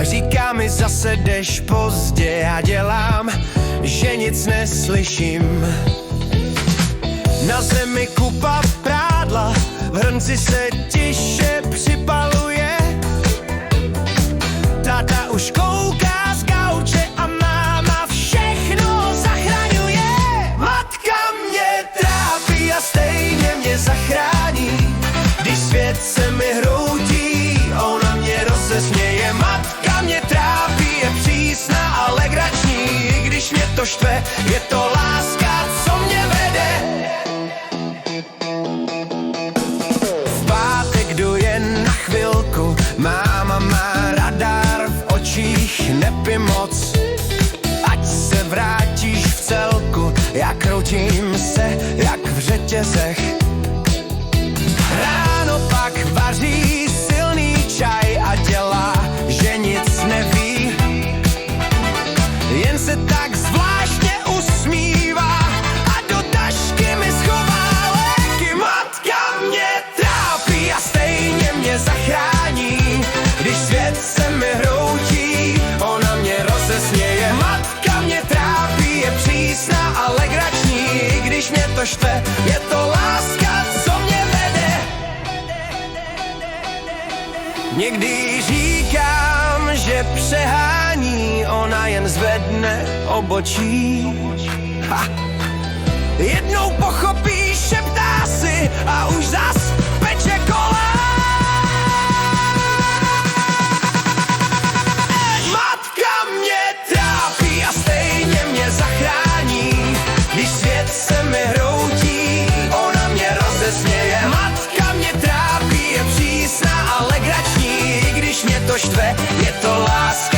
Říká mi zase jdeš pozdě, já dělám, že nic neslyším. Na zemi kupa prádla, v hrnci se tiše připaluje. Táta už kouká z gauče a máma všechno zachraňuje. Matka mě trápí a stejně mě zachrání. Když svět se mi hroutí, ona mě rozesměje. Matka mě trápí, je přísná a legrační. I když mě to štve, je to láska, co mě vede. V pátek jdu jen na chvilku, máma má radar v očích, nepij moc. Ať se vrátíš v celku, já kroutím se jak v řetězech. Ráno pak vaří silný čaj a dělá, že nic neví. Jen se tak zvláštně usmívá a do tašky mi schová léky. Matka mě trápí a stejně mě zachrání. Když svět se mi hroutí, ona mě rozesměje. Matka mě trápí, je přísná a legrační. I když mě to štve, je to láska, co mě vede. Někdy říkám, že přehání, ona jen zvedne obočí. Ha. Jednou pochopí, šeptá si a už zas peče kola. Matka mě trápí a stejně mě zachrání. Když svět se mi hroutí, ona mě rozesměje. Matka mě trápí, je přísná a legrační. I když mě to štve, je to láska.